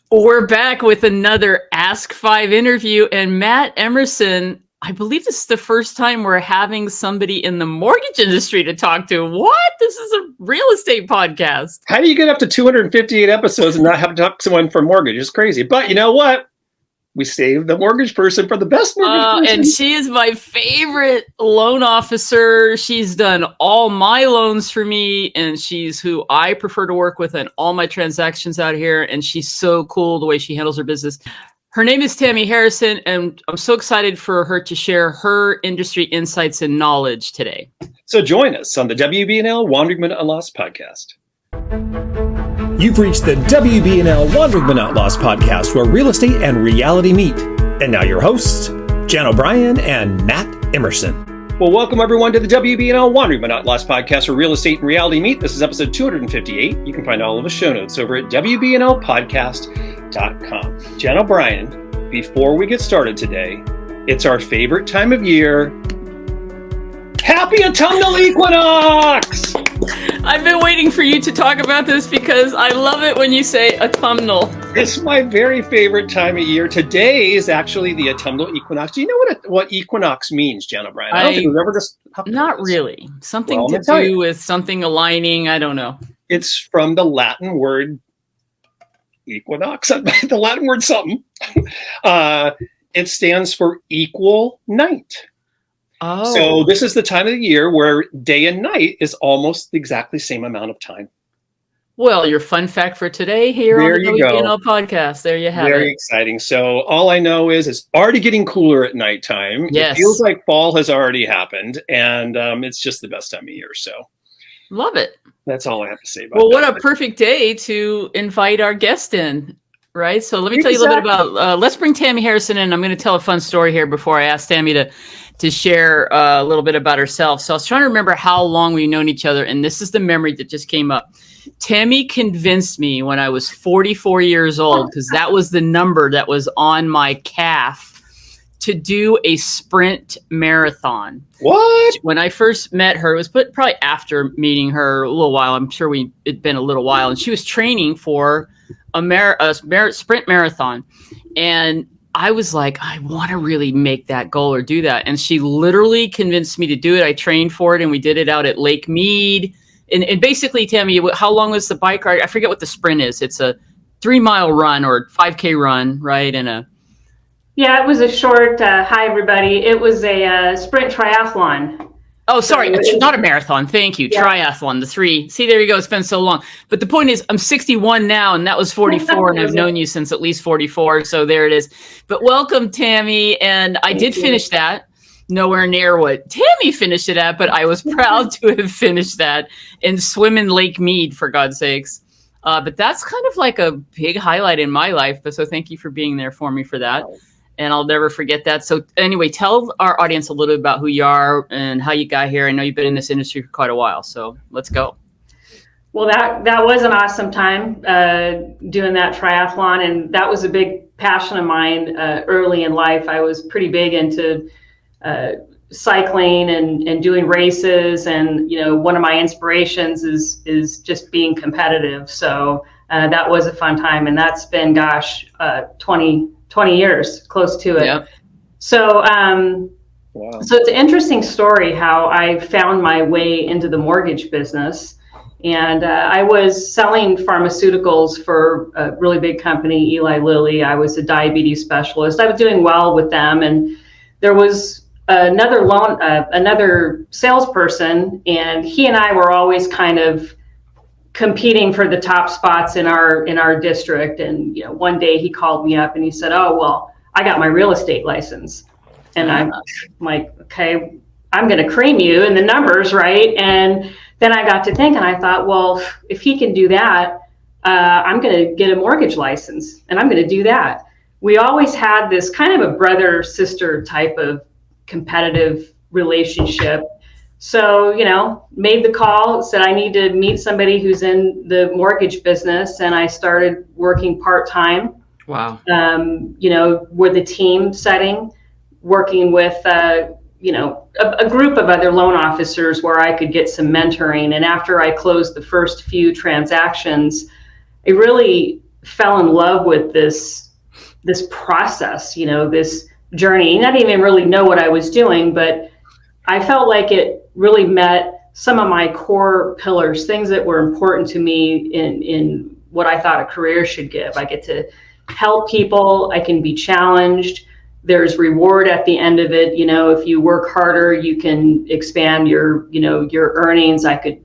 We're back with another Ask 5 interview, and Matt Emerson, I believe this is the first time we're having somebody in the mortgage industry to talk to. What? This is a real estate podcast. How do you get up to 258 episodes and not have to talk to someone from mortgage? It's crazy. But you know what? We saved the mortgage person for the best mortgage person. And she is my favorite loan officer. She's done all my loans for me, and she's who I prefer to work with in all my transactions out here. And she's so cool the way she handles her business. Her name is Tammy Harrison, and I'm so excited for her to share her industry insights and knowledge today. So join us on the WBNL Wandering But Not Lost podcast. You've reached the WBNL Wandering But Not Lost podcast, where real estate and reality meet. And now your hosts, Jan O'Brien and Matt Emerson. Well, welcome everyone to the WBNL Wandering But Not Lost podcast, where real estate and reality meet. This is episode 258. You can find all of the show notes over at WBNLpodcast.com. Jan O'Brien, before we get started today, it's our favorite time of year. Happy autumnal equinox! I've been waiting for you to talk about this because I love it when you say autumnal. It's my very favorite time of year. Today is actually the autumnal equinox. Do you know what equinox means, Jan O'Brien? I don't think we've ever just... Not really. Something to do with something aligning. I don't know. It's from the Latin word equinox, the Latin word something. It stands for equal night. Oh. So this is the time of the year where day and night is almost the exactly same amount of time. Well, your fun fact for today here on the WBNL podcast. There you have it. Very exciting. So all I know is it's already getting cooler at nighttime. Yes. It feels like fall has already happened, and it's just the best time of year. So love it. That's all I have to say about Well, that. what a perfect day to invite our guest in, right? So let me tell you a little bit about, let's bring Tammy Harrison in. I'm going to tell a fun story here before I ask Tammy to share a little bit about herself. So I was trying to remember how long we've known each other, and this is the memory that just came up. Tammy convinced me when I was 44 years old, because that was the number that was on my calf, to do a sprint marathon. What? When I first met her, it was probably after meeting her a little while. I'm sure it'd been a little while, and she was training for a sprint marathon. And I was like, I want to really make that goal or do that. And she literally convinced me to do it. I trained for it, and we did it out at Lake Mead. And basically, Tammy, how long was the bike ride? I forget what the sprint is. It's a 3-mile run or 5K run, right? Yeah, it was a short, hi, everybody. It was a sprint triathlon. Oh, sorry, not a marathon. Thank you. Yeah. Triathlon, the 3. See, there you go. It's been so long. But the point is, I'm 61 now, and that was 44, and I've known you since at least 44. So there it is. But welcome, Tammy. And I did finish that. Nowhere near what Tammy finished it at, but I was proud to have finished that and swim in Lake Mead, for God's sakes. But that's kind of like a big highlight in my life. So thank you for being there for me for that. And I'll never forget that. So anyway, tell our audience a little bit about who you are and how you got here. I know you've been in this industry for quite a while, so let's go. Well, that was an awesome time doing that triathlon, and that was a big passion of mine early in life. I was pretty big into cycling and doing races, and one of my inspirations is just being competitive. So that was a fun time, and that's been 20 years, close to it. Yep. So wow. So it's an interesting story how I found my way into the mortgage business. And I was selling pharmaceuticals for a really big company, Eli Lilly. I was a diabetes specialist. I was doing well with them, and there was another salesperson, and he and I were always kind of competing for the top spots in our district. And one day he called me up and he said, "Oh, well, I got my real estate license." And I'm like, "Okay, I'm going to cream you in the numbers, right?" And then I got to think, and I thought, well, if he can do that, I'm going to get a mortgage license, and I'm going to do that. We always had this kind of a brother-sister type of competitive relationship. So, made the call, said I need to meet somebody who's in the mortgage business, and I started working part-time. Wow. With the team setting, working with a group of other loan officers where I could get some mentoring. And after I closed the first few transactions, I really fell in love with this process, this journey. I didn't even really know what I was doing, but I felt like it really met some of my core pillars, things that were important to me in what I thought a career should give. I get to help people. I can be challenged. There's reward at the end of it. If you work harder, you can expand your earnings. I could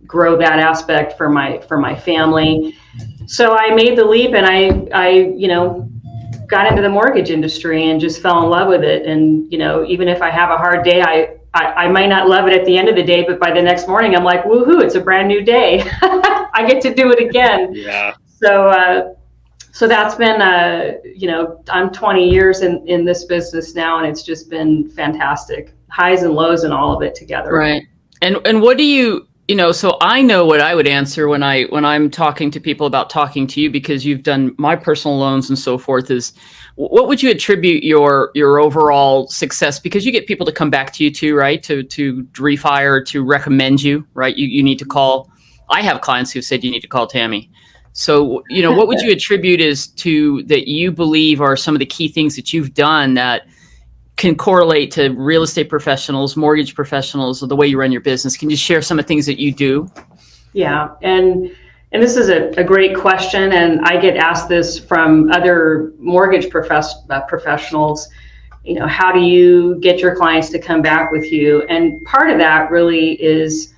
grow that aspect for my family. So I made the leap, and I got into the mortgage industry and just fell in love with it. And, even if I have a hard day, I might not love it at the end of the day, but by the next morning, I'm like, woohoo, it's a brand new day. I get to do it again. Yeah. So that's been, I'm 20 years in this business now, and it's just been fantastic. Highs and lows and all of it together. Right. And what do you, so I know what I would answer when I'm talking to people about talking to you, because you've done my personal loans and so forth, is what would you attribute your overall success? Because you get people to come back to you too, right? To refi or to recommend you, right? You need to call. I have clients who said you need to call Tammy. So, what would you attribute as to that you believe are some of the key things that you've done that can correlate to real estate professionals, mortgage professionals, or the way you run your business? Can you share some of the things that you do? Yeah. And this is a great question. And I get asked this from other mortgage professionals. How do you get your clients to come back with you? And part of that really is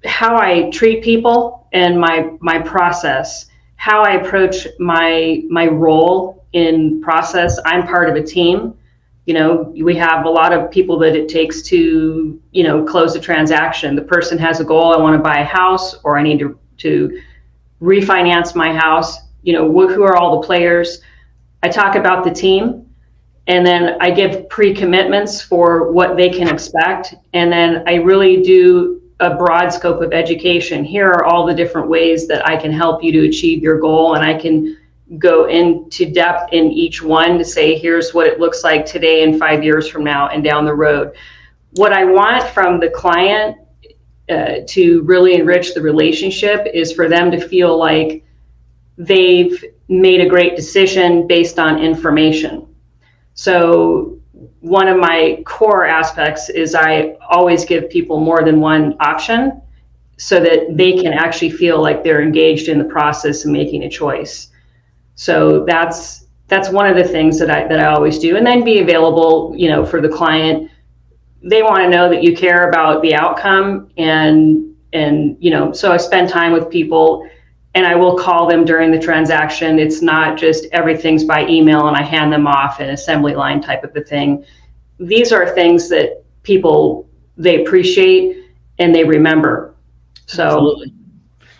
how I treat people and my process, how I approach my role in process. I'm part of a team. We have a lot of people that it takes to, close a transaction. The person has a goal. I want to buy a house, or I need to refinance my house. Who are all the players? I talk about the team, and then I give pre-commitments for what they can expect. And then I really do a broad scope of education. Here are all the different ways that I can help you to achieve your goal. And I can go into depth in each one to say, here's what it looks like today and 5 years from now and down the road. What I want from the client to really enrich the relationship is for them to feel like they've made a great decision based on information. So one of my core aspects is I always give people more than one option so that they can actually feel like they're engaged in the process of making a choice. So that's one of the things that I always do. And then be available, for the client. They want to know that you care about the outcome, and so I spend time with people, and I will call them during the transaction. It's not just everything's by email and I hand them off an assembly line type of a thing. These are things that people, they appreciate and they remember. So. Absolutely.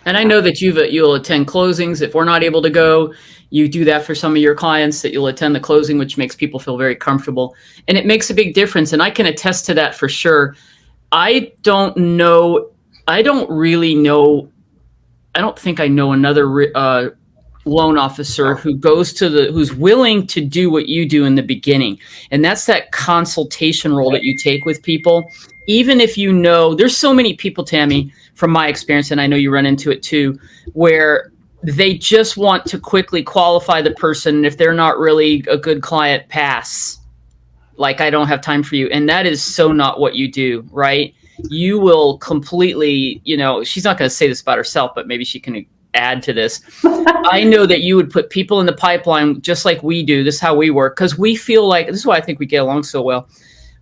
And I know that you'll attend closings. If we're not able to go, you do that for some of your clients, that you'll attend the closing, which makes people feel very comfortable. And it makes a big difference. And I can attest to that for sure. I don't think I know another loan officer who's willing to do what you do in the beginning. And that's that consultation role that you take with people. Even if there's so many people, Tammy, from my experience, and I know you run into it too, where they just want to quickly qualify the person. And if they're not really a good client, pass. Like, I don't have time for you. And that is so not what you do, right? You will completely, she's not going to say this about herself, but maybe she can add to this. I know that you would put people in the pipeline just like we do. This is how we work, because we feel like, this is why I think we get along so well.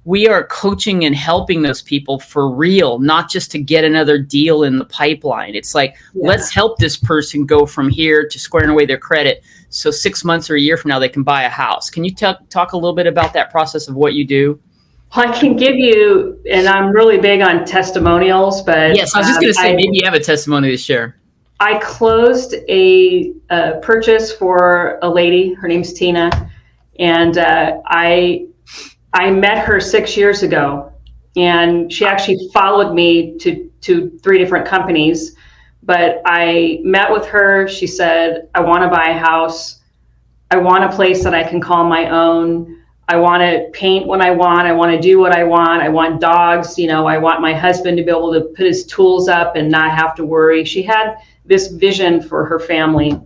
We are coaching and helping those people for real, not just to get another deal in the pipeline. It's like, let's help this person go from here to squaring away their credit, so 6 months or a year from now they can buy a house. Can you talk a little bit about that process of what you do? I can give you, and I'm really big on testimonials, but yes, I was just going to say, maybe you have a testimony to share. I closed a purchase for a lady. Her name's Tina, and I met her 6 years ago, and she actually followed me to 3 different companies. But I met with her. She said, I want to buy a house. I want a place that I can call my own. I want to paint when I want. I want to do what I want. I want dogs. I want my husband to be able to put his tools up and not have to worry. She had this vision for her family.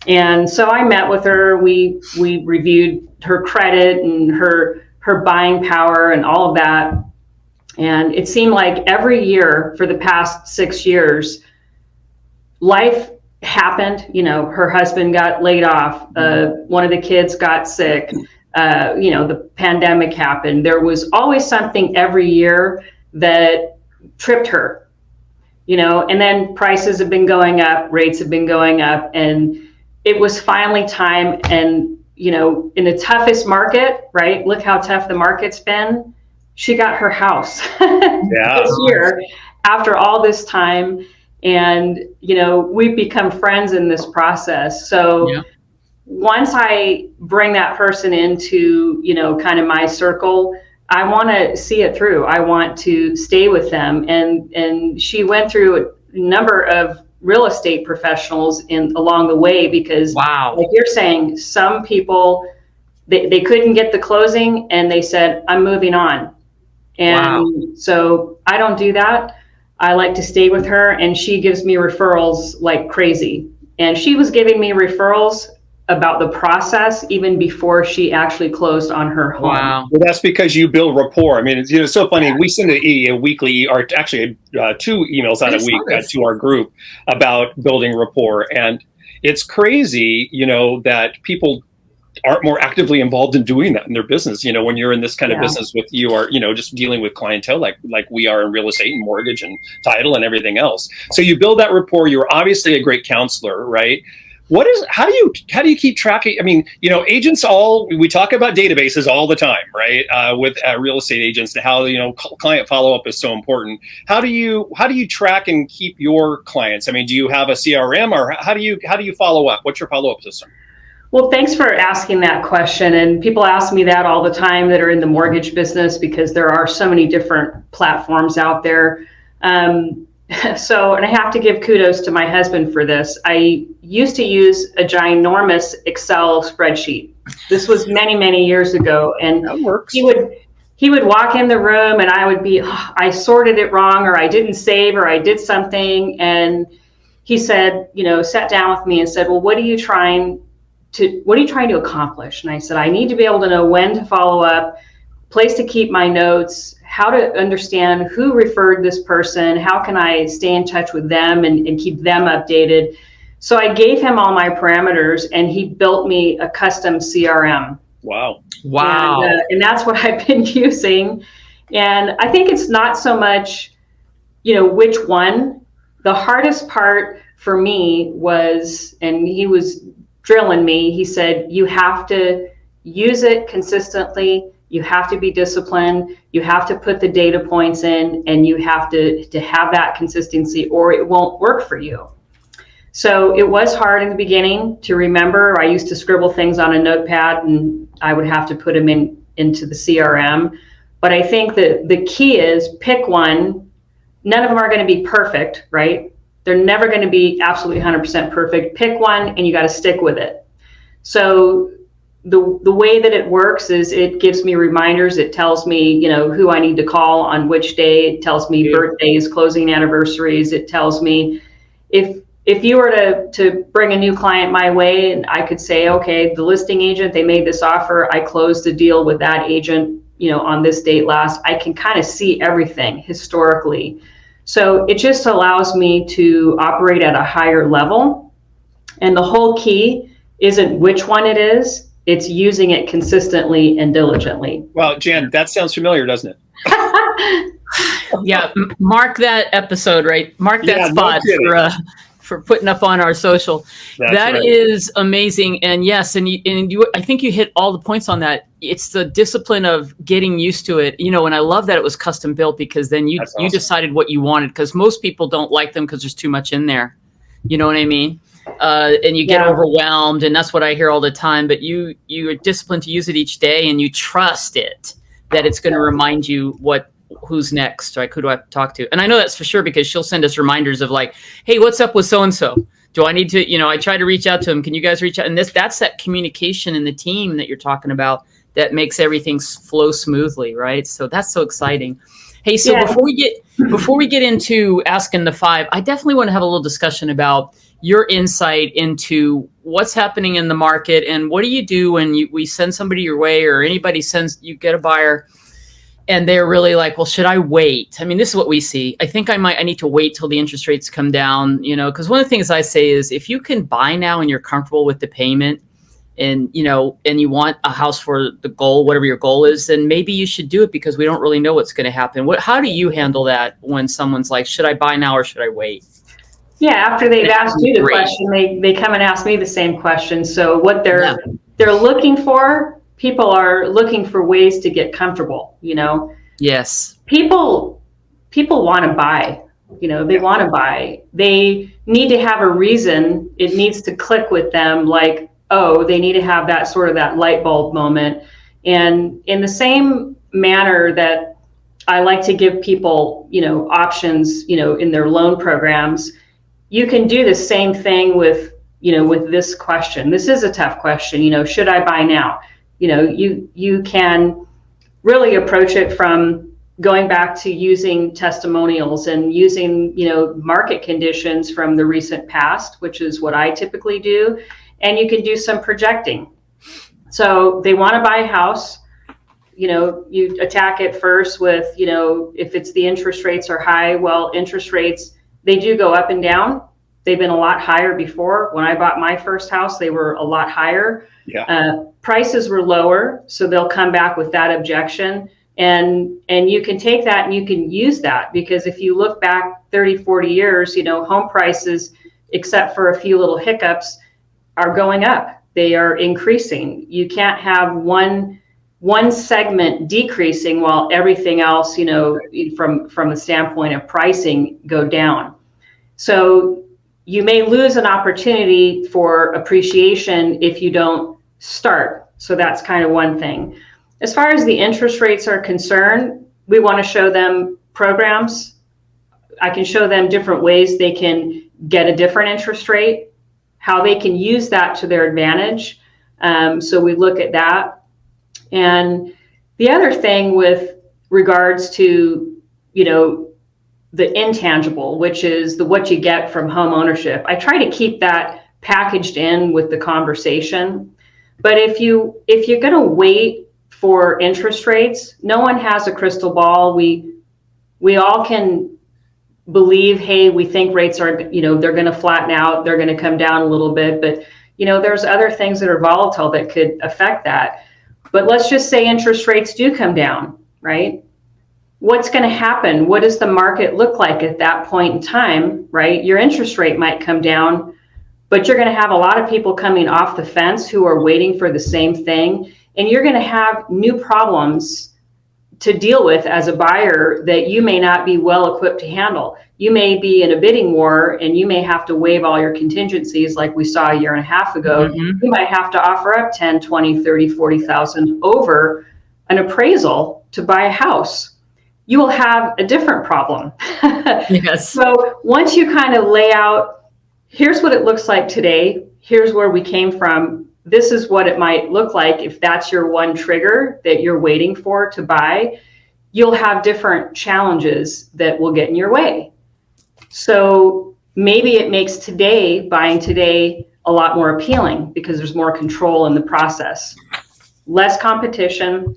And so I met with her. We reviewed her credit and her buying power and all of that. And it seemed like every year for the past 6 years, life happened. Her husband got laid off. One of the kids got sick. The pandemic happened. There was always something every year that tripped her, and then prices have been going up, rates have been going up, and it was finally time. And, in the toughest market, right? Look how tough the market's been. She got her house this year after all this time. And, we've become friends in this process. So once I bring that person into, kind of my circle, I want to see it through. I want to stay with them. And she went through a number of real estate professionals along the way, because like you're saying, some people, they couldn't get the closing and they said, I'm moving on. And so I don't do that. I like to stay with her, and she gives me referrals like crazy. And she was giving me referrals about the process even before she actually closed on her home. Wow. Well, that's because you build rapport. I mean, it's so funny. We send a weekly, or actually 2 emails out a week to our group about building rapport. And it's crazy, that people aren't more actively involved in doing that in their business. When you're in this kind of business with you are, just dealing with clientele like we are in real estate and mortgage and title and everything else. So you build that rapport. You're obviously a great counselor, right? How do you keep track of, agents we talk about databases all the time, right? With real estate agents, and how, client follow-up is so important. How do you track and keep your clients? I mean, do you have a CRM, or how do you follow up? What's your follow-up system? Well, thanks for asking that question. And people ask me that all the time that are in the mortgage business, because there are so many different platforms out there. And I have to give kudos to my husband for this. I used to use a ginormous Excel spreadsheet. This was many, many years ago. And that works. He would walk in the room and I would be, I sorted it wrong, or I didn't save, or I did something. And he said, sat down with me and said, well, what are you trying to accomplish? And I said, I need to be able to know when to follow up, place to keep my notes, how to understand who referred this person, how can I stay in touch with them and keep them updated. So I gave him all my parameters, and he built me a custom CRM. Wow. And that's what I've been using. And I think it's not so much, which one. The hardest part for me was, and he was drilling me, he said, you have to use it consistently. You have to be disciplined. You have to put the data points in, and you have to have that consistency, or it won't work for you. So it was hard in the beginning to remember. I used to scribble things on a notepad, and I would have to put them into the CRM. But I think that the key is pick one. None of them are going to be perfect, right? They're never going to be absolutely 100% perfect. Pick one, and you got to stick with it. So the way that it works is it gives me reminders. It tells me, who I need to call on which day. It tells me birthdays, closing anniversaries. It tells me if you were to bring a new client my way, and I could say, okay, the listing agent, they made this offer. I closed the deal with that agent, on this date last. I can kind of see everything historically. So it just allows me to operate at a higher level. And the whole key isn't which one it is. It's using it consistently and diligently. Well, Jan, that sounds familiar, doesn't it? Yeah, mark that episode, right? Mark that spot for putting up on our social. That right. Is amazing. And yes, and you, I think you hit all the points on that. It's the discipline of getting used to it, and I love that it was custom built, because then you decided what you wanted, because most people don't like them because there's too much in there. You know what I mean? And you get overwhelmed, and that's what I hear all the time. But you are disciplined to use it each day, and you trust it that it's going to remind you who's next, like who do I talk to. And I know that's for sure, because she'll send us reminders of like, hey, what's up with so and so? Do I need to, I try to reach out to them. Can you guys reach out? And that's that communication in the team that you're talking about that makes everything flow smoothly, right? So that's so exciting. Hey, so before we get into asking the 5, I definitely want to have a little discussion about, your insight into what's happening in the market and what do you do when we send somebody your way or anybody sends, you get a buyer and they're really like, well, should I wait? I mean, this is what we see. I think I need to wait till the interest rates come down, because one of the things I say is if you can buy now and you're comfortable with the payment and, and you want a house for the goal, whatever your goal is, then maybe you should do it because we don't really know what's going to happen. How do you handle that when someone's like, should I buy now or should I wait? Yeah, after they've asked you the question, they come and ask me the same question. So what they're looking for, people are looking for ways to get comfortable, Yes. People want to buy, they want to buy. They need to have a reason. It needs to click with them like, oh, they need to have that sort of that light bulb moment. And in the same manner that I like to give people, options, in their loan programs, you can do the same thing with this question. This is a tough question, should I buy now? You can really approach it from going back to using testimonials and using, market conditions from the recent past, which is what I typically do. And you can do some projecting. So they want to buy a house, you attack it first with, if it's the interest rates are high, well, interest rates, they do go up and down. They've been a lot higher before. When I bought my first house, they were a lot higher. Yeah. Prices were lower, so they'll come back with that objection. And you can take that and you can use that because if you look back 30, 40 years, home prices, except for a few little hiccups, are going up. They are increasing. You can't have one segment decreasing while everything else, from the standpoint of pricing, go down. So you may lose an opportunity for appreciation if you don't start. So that's kind of one thing. As far as the interest rates are concerned, we want to show them programs. I can show them different ways they can get a different interest rate, how they can use that to their advantage. So we look at that. And the other thing with regards to, the intangible, which is what you get from home ownership, I try to keep that packaged in with the conversation. But if you're going to wait for interest rates, no one has a crystal ball. We all can believe, hey, we think rates are, they're going to flatten out, they're going to come down a little bit, but there's other things that are volatile that could affect that. But let's just say interest rates do come down, right? What's going to happen? What does the market look like at that point in time, right? Your interest rate might come down, but you're going to have a lot of people coming off the fence who are waiting for the same thing. And you're going to have new problems to deal with as a buyer that you may not be well equipped to handle. You may be in a bidding war and you may have to waive all your contingencies like we saw a year and a half ago. Mm-hmm. You might have to offer up 10, 20, 30, 40,000 over an appraisal to buy a house. You will have a different problem. Yes. So once you kind of lay out, here's what it looks like today, here's where we came from, this is what it might look like if that's your one trigger that you're waiting for to buy, you'll have different challenges that will get in your way. So maybe it makes buying today a lot more appealing because there's more control in the process, less competition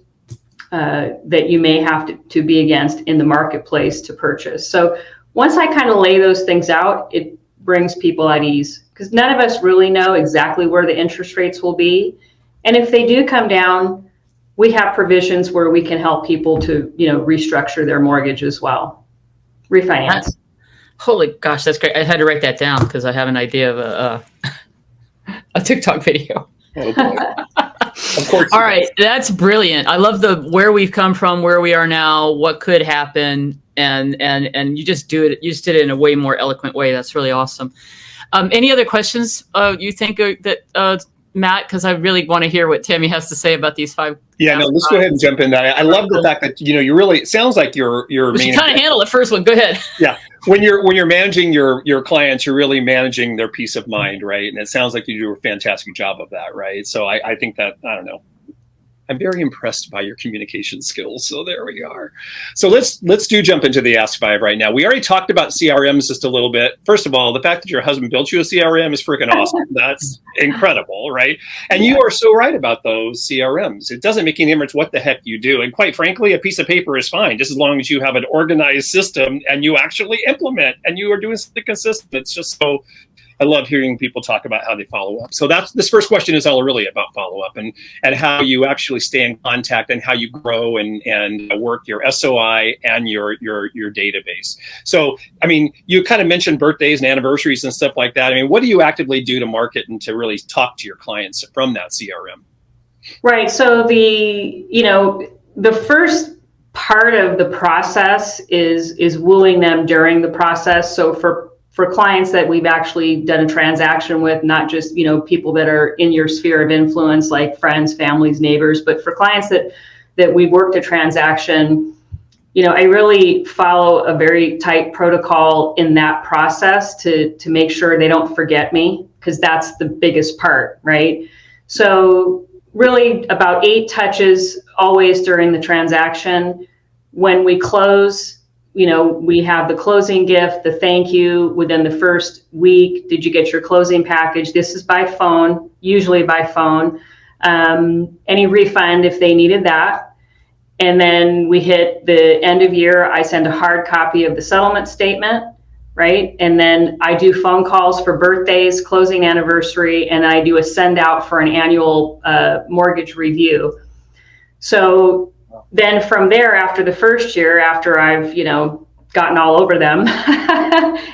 that you may have to be against in the marketplace to purchase. So once I kind of lay those things out, it brings people at ease because none of us really know exactly where the interest rates will be. And if they do come down, we have provisions where we can help people to, restructure their mortgage as well. Refinance. Holy gosh, that's great. I had to write that down because I have an idea of a TikTok video. Oh, boy. Of course. All right. That's brilliant. I love where we've come from, where we are now, what could happen. And you just do it. You just did it in a way more eloquent way. That's really awesome. Any other questions you think that Matt? Because I really want to hear what Tammy has to say about these 5. Yeah, no, let's go ahead and jump in. I love the fact that you really, it sounds like you're you kind of handle the first one. Go ahead. Yeah, when you're managing your clients, you're really managing their peace of mind, right? And it sounds like you do a fantastic job of that, right? So I think that, I don't know, I'm very impressed by your communication skills. So there we are. So let's jump into the Ask 5 right now. We already talked about CRMs just a little bit. First of all, the fact that your husband built you a CRM is freaking awesome. That's incredible, right? And you are so right about those CRMs. It doesn't make any difference what the heck you do. And quite frankly, a piece of paper is fine, just as long as you have an organized system and you actually implement and you are doing something consistent. It's just so, I love hearing people talk about how they follow up. So this first question is all really about follow up and how you actually stay in contact and how you grow and work your SOI and your database. So, I mean, you kind of mentioned birthdays and anniversaries and stuff like that. I mean, what do you actively do to market and to really talk to your clients from that CRM? Right. So the first part of the process is wooing them during the process. So for clients that we've actually done a transaction with, not just, people that are in your sphere of influence, like friends, families, neighbors, but for clients that we've worked a transaction, I really follow a very tight protocol in that process to make sure they don't forget me, because that's the biggest part, right? So really about 8 touches always during the transaction. When we close, we have the closing gift, the thank you within the first week. Did you get your closing package? This is by phone, usually by phone. Any refund if they needed that. And then we hit the end of year. I send a hard copy of the settlement statement, right? And then I do phone calls for birthdays, closing anniversary, and I do a send out for an annual mortgage review. So then from there, after the first year, after I've, gotten all over them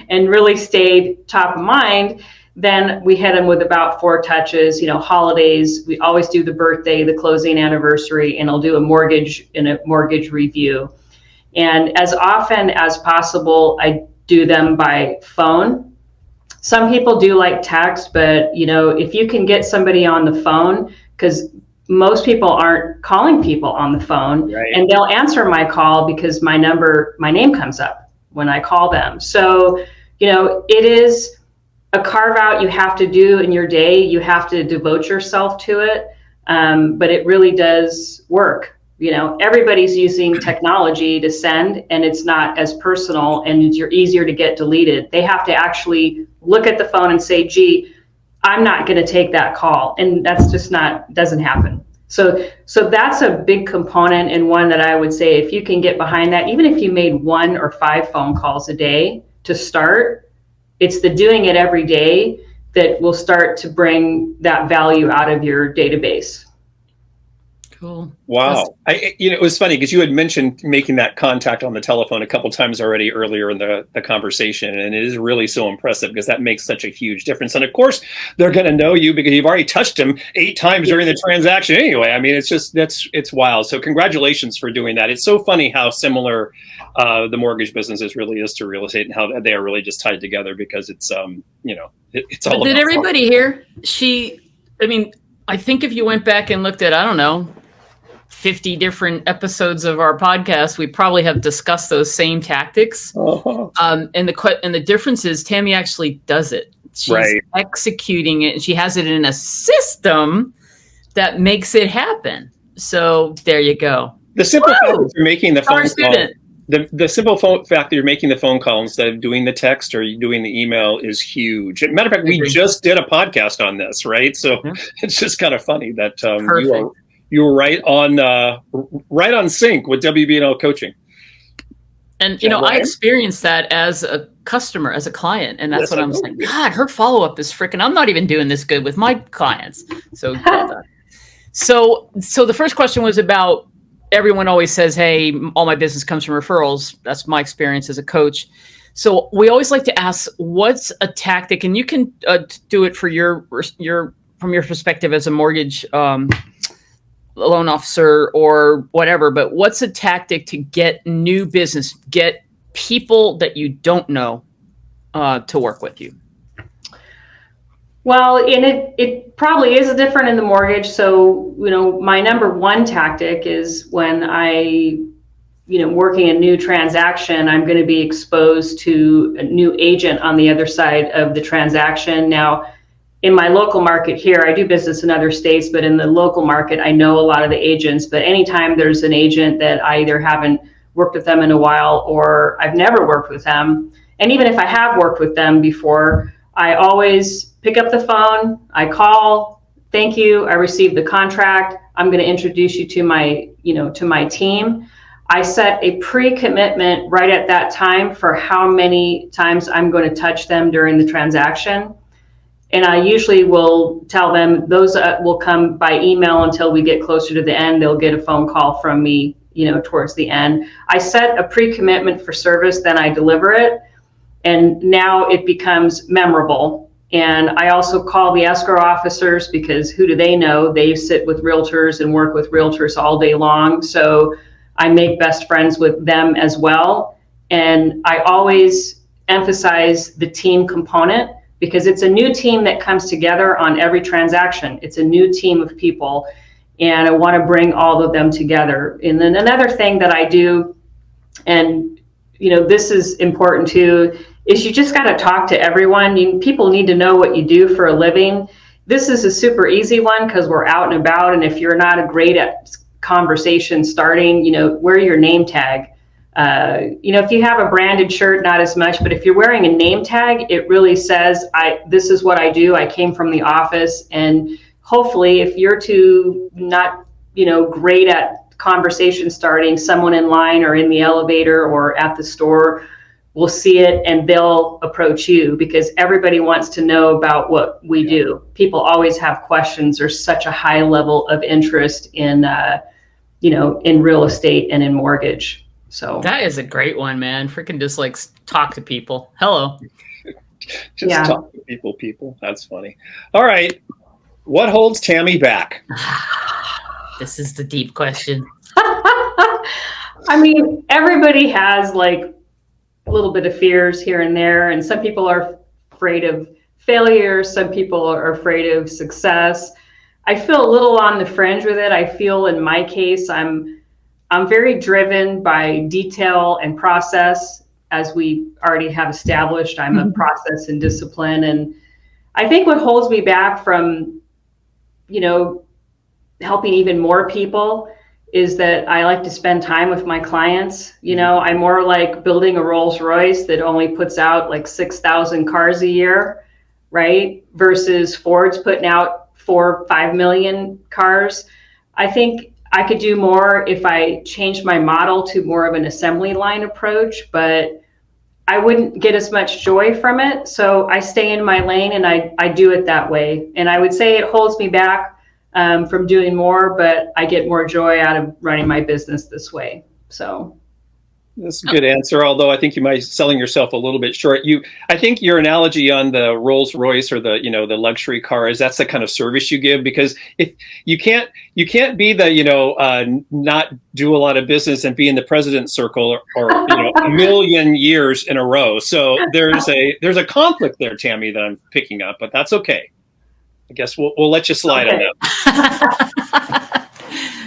and really stayed top of mind, then we hit them with about 4 touches, holidays. We always do the birthday, the closing anniversary, and I'll do a mortgage review. And as often as possible, I do them by phone. Some people do like text, but if you can get somebody on the phone, because most people aren't calling people on the phone, right, and they'll answer my call because my name comes up when I call them. So, it is a carve out you have to do in your day. You have to devote yourself to it. But it really does work. Everybody's using technology to send, and it's not as personal, and it's easier to get deleted. They have to actually look at the phone and say, gee, I'm not going to take that call. And that's just doesn't happen. So that's a big component, and one that I would say, if you can get behind that, even if you made 1 or 5 phone calls a day to start, it's the doing it every day that will start to bring that value out of your database. Cool. Wow. It was funny because you had mentioned making that contact on the telephone a couple times already earlier in the conversation. And it is really so impressive because that makes such a huge difference. And of course, they're going to know you because you've already touched them 8 times during the transaction anyway. I mean, it's wild. So congratulations for doing that. It's so funny how similar the mortgage business really is to real estate, and how they are really just tied together because it's, it's all. But did everybody hear? I think if you went back and looked at, 50 different episodes of our podcast, we probably have discussed those same tactics. And the difference is Tammy actually does it. She's executing it, and she has it in a system that makes it happen. So there you go. The simple fact that you're making the phone call, the simple fact that you're making the phone call instead of doing the text or doing the email is huge. Matter of fact, we just did a podcast on this, right? So it's just kind of funny that you were right on sync with WBNL coaching. And I experienced that as a customer, as a client, and that's what I'm saying. God, her follow-up is freaking. I'm not even doing this good with my clients. So, so the first question was about. Everyone always says, "Hey, all my business comes from referrals." That's my experience as a coach. So we always like to ask, "What's a tactic?" And you can do it for your from your perspective as a mortgage loan officer or whatever, but what's a tactic to get new business, get people that you don't know to work with you? Well, and it probably is different in the mortgage. So, my number 1 tactic is when I, working a new transaction, I'm going to be exposed to a new agent on the other side of the transaction. Now, in my local market here, I do business in other states, but in the local market, I know a lot of the agents. But anytime there's an agent that I either haven't worked with them in a while or I've never worked with them, and even if I have worked with them before, I always pick up the phone, I call, thank you, I received the contract, I'm going to introduce you to my team. I set a pre-commitment right at that time for how many times I'm going to touch them during the transaction. And I usually will tell them those will come by email until we get closer to the end. They'll get a phone call from me, towards the end. I set a pre-commitment for service, then I deliver it. And now it becomes memorable. And I also call the escrow officers because who do they know? They sit with realtors and work with realtors all day long. So I make best friends with them as well. And I always emphasize the team component because it's a new team that comes together on every transaction. It's a new team of people. And I want to bring all of them together. And then another thing that I do, and this is important too, is you just got to talk to everyone. People need to know what you do for a living. This is a super easy one because we're out and about. And if you're not great at conversation starting, wear your name tag. If you have a branded shirt, not as much, but if you're wearing a name tag, it really says, this is what I do. I came from the office. And hopefully if you're too not, great at conversation starting, someone in line or in the elevator or at the store will see it and they'll approach you because everybody wants to know about what we do. People always have questions. There's such a high level of interest in, in real estate and in mortgage. So that is a great one, man. Freaking just like talk to people. Hello. Just talk to people. That's funny. All right. What holds Tammy back? This is the deep question. I mean, everybody has like a little bit of fears here and there, and some people are afraid of failure. Some people are afraid of success. I feel a little on the fringe with it. I feel in my case, I'm very driven by detail and process, as we already have established. I'm a process and discipline. And I think what holds me back from, helping even more people is that I like to spend time with my clients. I'm more like building a Rolls Royce that only puts out like 6,000 cars a year, right? Versus Ford's putting out 4 or 5 million cars. I think I could do more if I changed my model to more of an assembly line approach, but I wouldn't get as much joy from it. So I stay in my lane and I do it that way. And I would say it holds me back from doing more, but I get more joy out of running my business this way. So that's a good answer. Although I think you might be selling yourself a little bit short. I think your analogy on the Rolls Royce or the luxury car is that's the kind of service you give, because if you can't be the, not do a lot of business and be in the president's circle or a million years in a row. So there's a conflict there, Tammy, that I'm picking up, but that's okay. I guess we'll let you slide on that.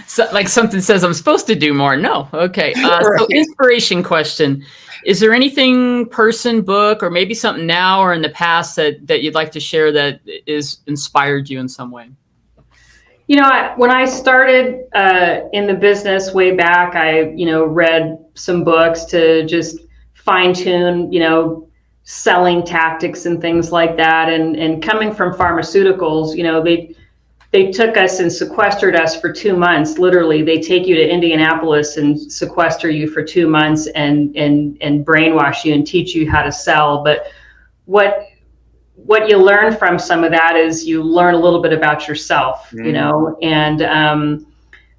So, like something says I'm supposed to do more. No. Okay. Right. So inspiration question. Is there anything, person, book, or maybe something now or in the past that you'd like to share that is inspired you in some way? When I started in the business way back, I, read some books to just fine tune, selling tactics and things like that. And coming from pharmaceuticals, they took us and sequestered us for 2 months. Literally, they take you to Indianapolis and sequester you for 2 months and brainwash you and teach you how to sell. But what you learn from some of that is you learn a little bit about yourself, and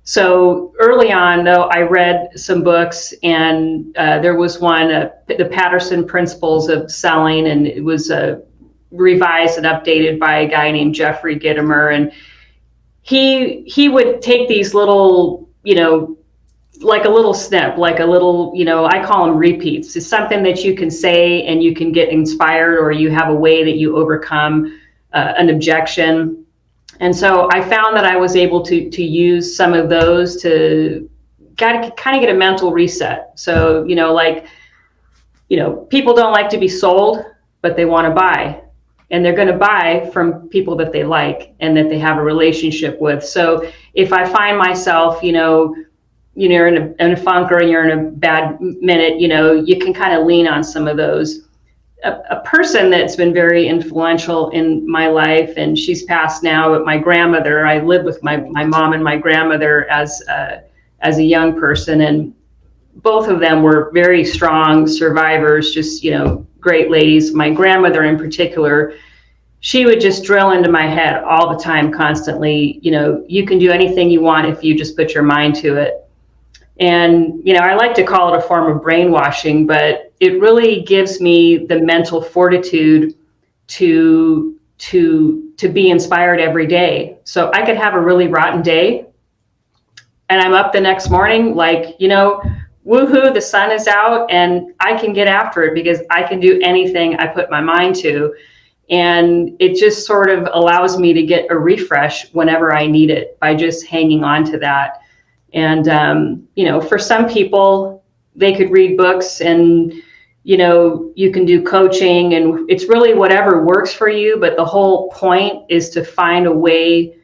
so early on, though, I read some books, and there was one, the Patterson Principles of Selling, and it was revised and updated by a guy named Jeffrey Gitomer. And he would take these little, like a little snip, like a little, I call them repeats. It's something that you can say and you can get inspired, or you have a way that you overcome an objection. And so I found that I was able to use some of those to kind of get a mental reset. So, people don't like to be sold, but they want to buy. and they're going to buy from people that they like and that they have a relationship with. So if I find myself, you're in a funk or you're in a bad minute, you can kind of lean on some of those. A person that's been very influential in my life, and she's passed now, but my grandmother, I lived with my mom and my grandmother as a young person, and both of them were very strong survivors, just, great ladies. My grandmother in particular, she would just drill into my head all the time, constantly, you can do anything you want if you just put your mind to it. And, I like to call it a form of brainwashing, but it really gives me the mental fortitude to be inspired every day. So I could have a really rotten day and I'm up the next morning, like, woohoo, the sun is out and I can get after it because I can do anything I put my mind to. And it just sort of allows me to get a refresh whenever I need it by just hanging on to that. And, for some people, they could read books and, you can do coaching, and it's really whatever works for you. But the whole point is to find a way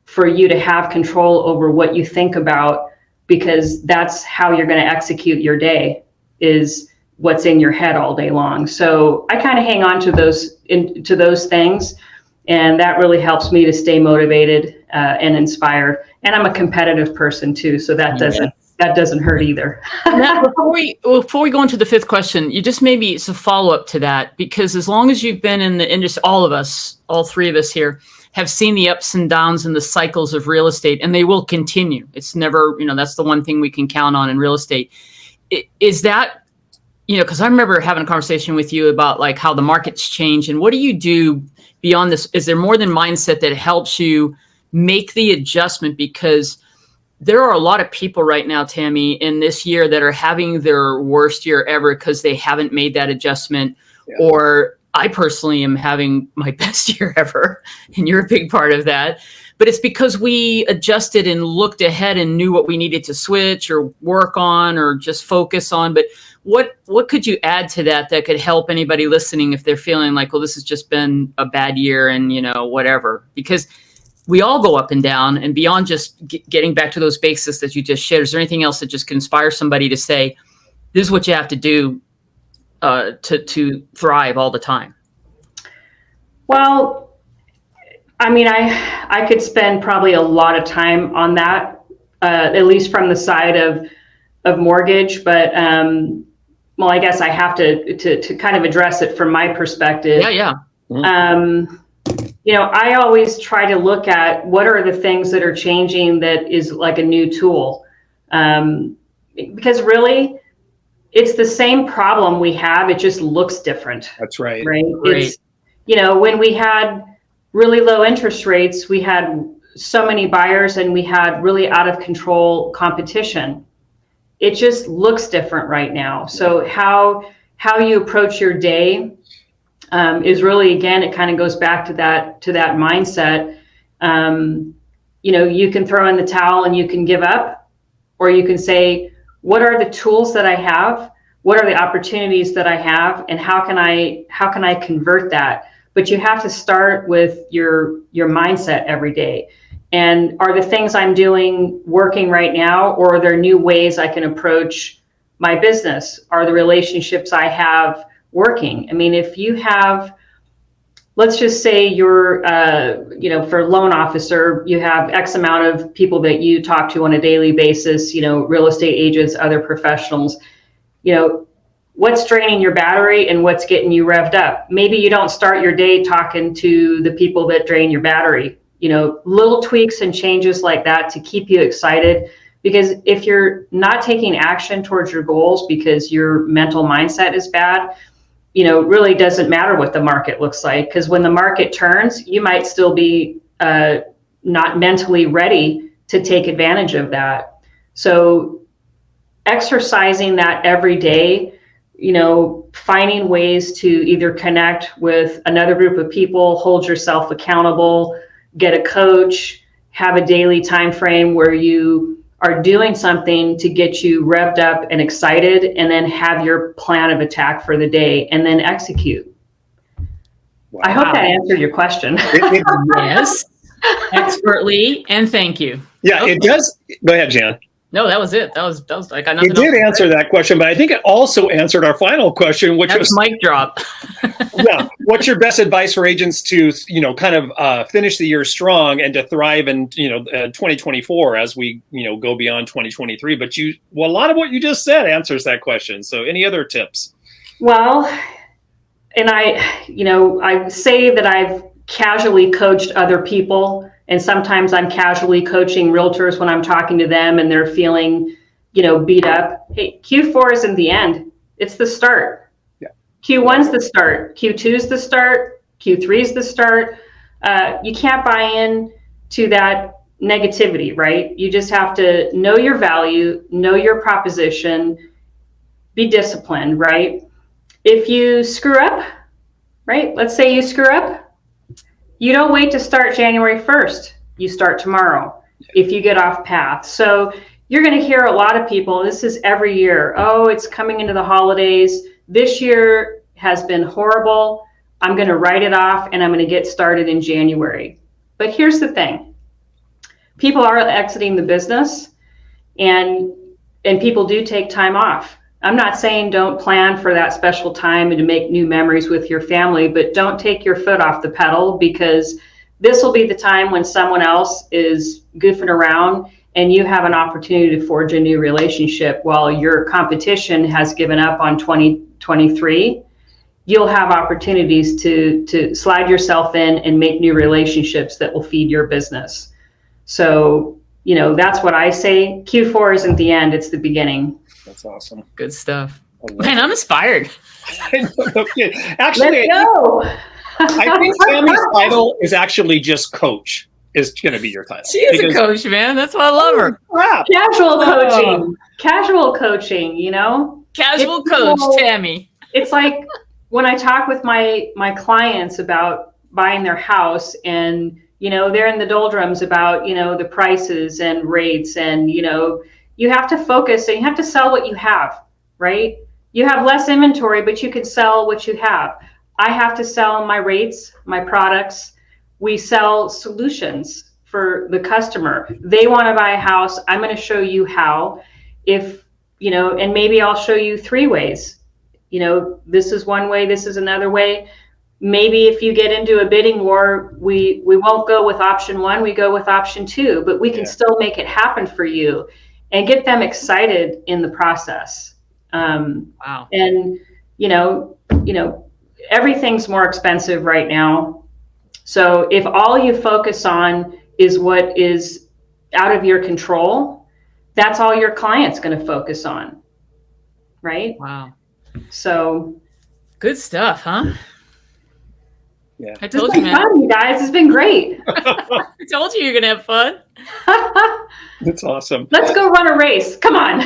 for you to have control over what you think about, because that's how you're going to execute your day, is what's in your head all day long. So I kind of hang on to those things, and that really helps me to stay motivated and inspired. And I'm a competitive person too, so that doesn't hurt either. Now, before we go into the fifth question, you just maybe it's a follow up to that, because as long as you've been in the industry, all of us, all three of us here, have seen the ups and downs and the cycles of real estate, and they will continue. It's never, that's the one thing we can count on in real estate. Is that, because I remember having a conversation with you about like how the markets change, and what do you do beyond this? Is there more than mindset that helps you make the adjustment? Because there are a lot of people right now, Tammy, in this year that are having their worst year ever because they haven't made that adjustment. Yeah. Or I personally am having my best year ever, and you're a big part of that. But it's because we adjusted and looked ahead and knew what we needed to switch or work on or just focus on. But what could you add to that could help anybody listening if they're feeling like, well, this has just been a bad year and, whatever? Because we all go up and down, and beyond just getting back to those basics that you just shared, is there anything else that just can inspire somebody to say, this is what you have to do to thrive all the time? Well, I mean, I could spend probably a lot of time on that, at least from the side of mortgage, but I guess I have to kind of address it from my perspective. Yeah. Mm-hmm. I always try to look at what are the things that are changing that is like a new tool. Because really, it's the same problem we have. It just looks different. That's right. Right. It's, when we had really low interest rates, we had so many buyers and we had really out of control competition. It just looks different right now. So how you approach your day is really, again, it kind of goes back to that mindset. You can throw in the towel and you can give up, or you can say, what are the tools that I have? What are the opportunities that I have? And how can I convert that? But you have to start with your mindset every day. And are the things I'm doing working right now, or are there new ways I can approach my business? Are the relationships I have working? I mean, if you have, let's just say you're, for a loan officer, you have X amount of people that you talk to on a daily basis, real estate agents, other professionals, what's draining your battery and what's getting you revved up? Maybe you don't start your day talking to the people that drain your battery, little tweaks and changes like that to keep you excited. Because if you're not taking action towards your goals because your mental mindset is bad, really doesn't matter what the market looks like. Because when the market turns, you might still be not mentally ready to take advantage of that. So exercising that every day, finding ways to either connect with another group of people, hold yourself accountable, get a coach, have a daily time frame where you are doing something to get you revved up and excited, and then have your plan of attack for the day and then execute. Wow. I hope that answered your question. Yes, expertly, and thank you. Yeah, okay. It does. Go ahead, Jan. No, that was it. That was I got nothing. It did answer that question, but I think it also answered our final question, which was mic drop. Yeah, what's your best advice for agents to, kind of finish the year strong and to thrive in, 2024 as we, go beyond 2023? But a lot of what you just said answers that question. So, any other tips? Well, and I say that I've casually coached other people. And sometimes I'm casually coaching realtors when I'm talking to them and they're feeling, beat up. Hey, Q4 isn't the end. It's the start. Yeah. Q1's the start. Q2's the start. Q3's the start. You can't buy in to that negativity, right? You just have to know your value, know your proposition, be disciplined, right? If you screw up, right? Let's say you screw up. You don't wait to start January 1st. You start tomorrow if you get off path. So you're going to hear a lot of people, this is every year. Oh, it's coming into the holidays. This year has been horrible. I'm going to write it off and I'm going to get started in January. But here's the thing. People are exiting the business and people do take time off. I'm not saying don't plan for that special time and to make new memories with your family, but don't take your foot off the pedal, because this will be the time when someone else is goofing around and you have an opportunity to forge a new relationship while your competition has given up on 2023. You'll have opportunities to slide yourself in and make new relationships that will feed your business. So, that's what I say. Q4 isn't the end, it's the beginning. That's awesome. Good stuff. Man, I'm inspired. Actually, I think Tammy's title is actually just coach. Is going to be your title. She is a coach, man. That's why I love her. Crap. Casual coaching. Casual coaching, Casual coach, Tammy. It's like when I talk with my clients about buying their house and, they're in the doldrums about, the prices and rates and, you have to focus and you have to sell what you have, right? You have less inventory, but you can sell what you have. I have to sell my rates, my products. We sell solutions for the customer. They want to buy a house. I'm going to show you how. And maybe I'll show you 3 ways. This is one way, this is another way. Maybe if you get into a bidding war, we won't go with option 1, we go with option 2, but we can still make it happen for you and get them excited in the process. Wow. And, everything's more expensive right now. So if all you focus on is what is out of your control, that's all your client's going to focus on. Right? Wow. So good stuff, huh? Yeah. I told you, man. Fun, you guys. It's been great. I told you you're going to have fun. That's awesome. Let's go run a race. Come on.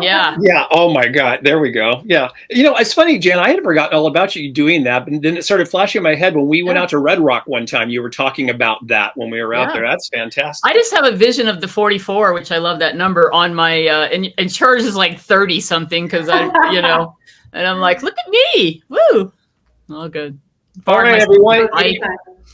Yeah. Yeah. Oh my God. There we go. Yeah. It's funny, Jan, I had forgotten all about you doing that. And then it started flashing in my head when we went out to Red Rock one time. You were talking about that when we were out there. That's fantastic. I just have a vision of the 44, which I love that number on my, and charge is like 30 something. Cause and I'm like, look at me. Woo. All good. All right, everyone.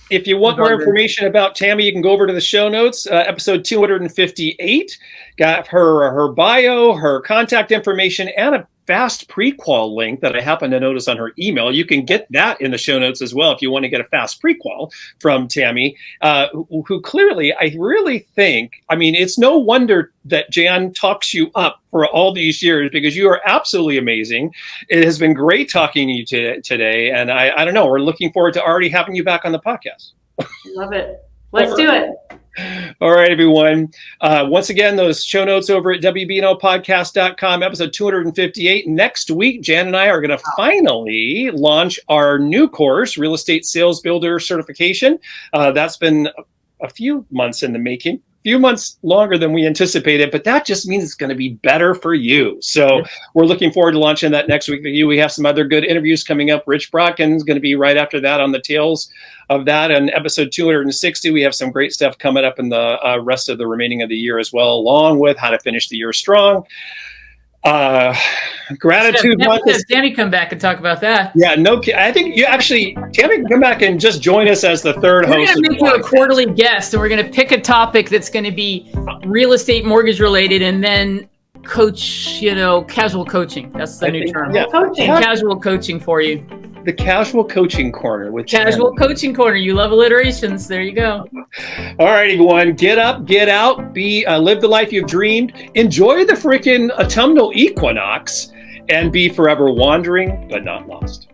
If you want more information about Tammy, you can go over to the show notes, episode 258. Got her bio, her contact information, and a fast pre-qual link that I happen to notice on her email. You can get that in the show notes as well if you want to get a fast pre-qual from Tammy, who clearly, I really think, it's no wonder that Jan talks you up for all these years, because you are absolutely amazing. It has been great talking to you today. And I don't know, we're looking forward to already having you back on the podcast. Love it. Let's do it. All right, everyone. Once again, those show notes over at WBNLpodcast.com, episode 258. Next week, Jan and I are going to finally launch our new course, Real Estate Sales Builder Certification. That's been a few months in the making. Few months longer than we anticipated, but that just means it's going to be better for you. So we're looking forward to launching that next week with you. We have some other good interviews coming up. Rich Brocken's going to be right after that on the tails of that. And episode 260, we have some great stuff coming up in the rest of the remaining of the year as well, along with how to finish the year strong. Gratitude. Have Tammy come back and talk about that. Yeah, no, I think you actually, Tammy can come back and just join us as the third host. We're going to make you a quarterly guest, and we're going to pick a topic that's going to be real estate mortgage related, and then coach, casual coaching. That's the new term. Yeah. Coaching. Casual coaching for you. The casual coaching corner with Casual coaching corner. You love alliterations. There you go. All right, everyone. Get up, get out, live the life you've dreamed. Enjoy the freaking autumnal equinox and be forever wandering, but not lost.